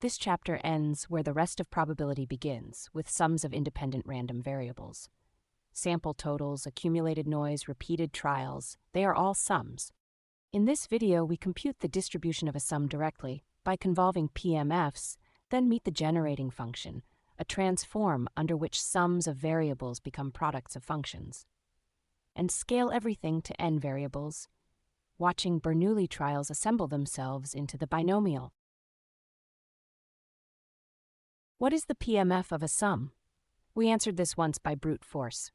This chapter ends where the rest of probability begins, with sums of independent random variables. Sample totals, accumulated noise, repeated trials, they are all sums. In this video, we compute the distribution of a sum directly by convolving PMFs, then meet the generating function, a transform under which sums of variables become products of functions. And scale everything to n variables, watching Bernoulli trials assemble themselves into the binomial. What is the PMF of a sum? We answered this once by brute force.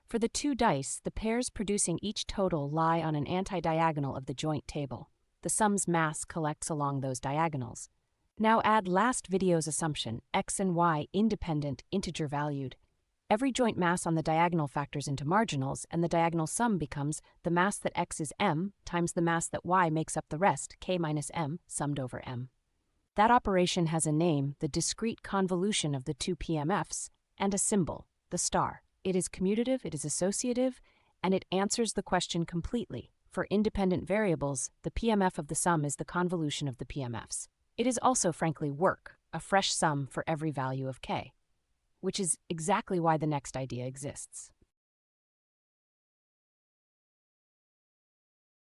For the two dice, the pairs producing each total lie on an anti-diagonal of the joint table. The sum's mass collects along those diagonals. Now add last video's assumption, x and y independent, integer valued. Every joint mass on the diagonal factors into marginals, and the diagonal sum becomes the mass that x is m times the mass that y makes up the rest, k minus m, summed over m. That operation has a name, the discrete convolution of the two PMFs, and a symbol, the star. It is commutative, it is associative, and it answers the question completely. For independent variables, the PMF of the sum is the convolution of the PMFs. It is also, frankly, work, a fresh sum for every value of k, which is exactly why the next idea exists.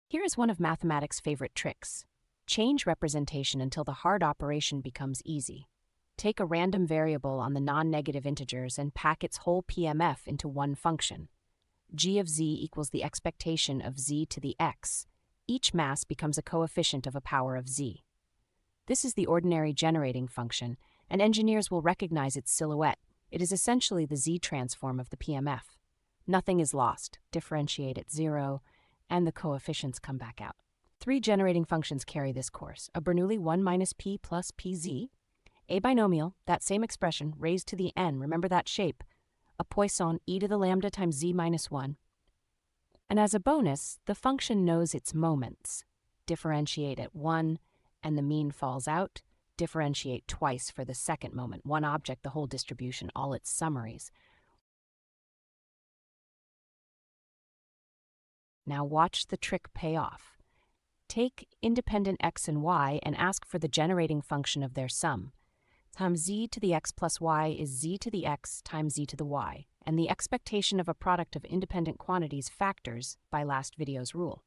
Here is one of mathematics' favorite tricks. Change representation until the hard operation becomes easy. Take a random variable on the non-negative integers and pack its whole PMF into one function. G of z equals the expectation of z to the x. Each mass becomes a coefficient of a power of z. This is the ordinary generating function, and engineers will recognize its silhouette. It is essentially the z transform of the PMF. Nothing is lost. Differentiate at 0, and the coefficients come back out. Three generating functions carry this course: a Bernoulli 1 minus p plus pz, a binomial, that same expression, raised to the n, remember that shape, a Poisson e to the lambda times z minus 1. And as a bonus, the function knows its moments. Differentiate at 1, and the mean falls out. Differentiate twice for the second moment, one object, the whole distribution, all its summaries. Now watch the trick pay off. Take independent x and y and ask for the generating function of their sum. Times z to the x plus y is z to the x times z to the y, and the expectation of a product of independent quantities factors by last video's rule.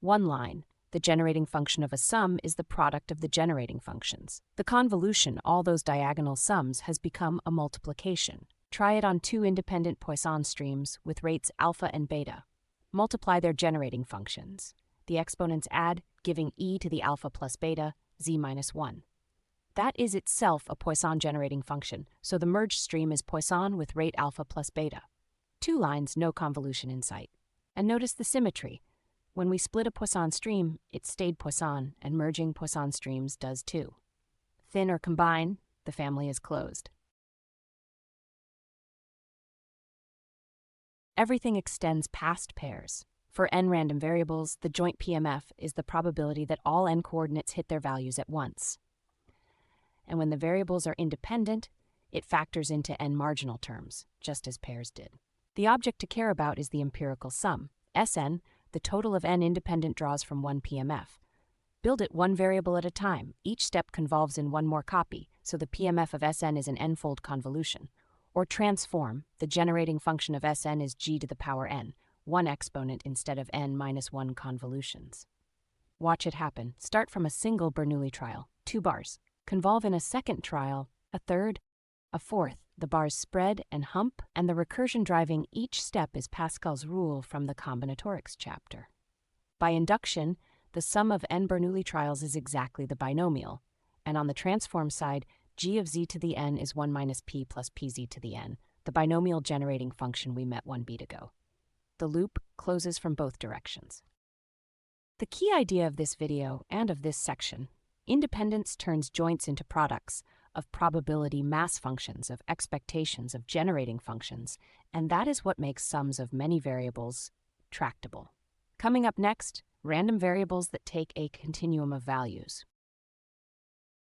One line, the generating function of a sum is the product of the generating functions. The convolution, all those diagonal sums, has become a multiplication. Try it on two independent Poisson streams with rates alpha and beta. Multiply their generating functions. The exponents add, giving e to the alpha plus beta, z minus 1. That is itself a Poisson generating function, so the merged stream is Poisson with rate alpha plus beta. Two lines, no convolution in sight. And notice the symmetry. When we split a Poisson stream, it stayed Poisson, and merging Poisson streams does too. Thin or combine, the family is closed. Everything extends past pairs. For n random variables, the joint PMF is the probability that all n coordinates hit their values at once. And when the variables are independent, it factors into n marginal terms, just as pairs did. The object to care about is the empirical sum. Sn, the total of n independent draws from one PMF. Build it one variable at a time. Each step convolves in one more copy, so the PMF of Sn is an n-fold convolution. Or transform, the generating function of Sn is g to the power n, one exponent instead of n minus 1 convolutions. Watch it happen. Start from a single Bernoulli trial, 2 bars. Convolve in a second trial, a third, a fourth. The bars spread and hump, and the recursion driving each step is Pascal's rule from the combinatorics chapter. By induction, the sum of n Bernoulli trials is exactly the binomial, and on the transform side, g of z to the n is 1 minus p plus pz to the n, the binomial generating function we met 1 beat ago. The loop closes from both directions. The key idea of this video and of this section: independence turns joints into products of probability mass functions, of expectations, of generating functions, and that is what makes sums of many variables tractable. Coming up next, random variables that take a continuum of values.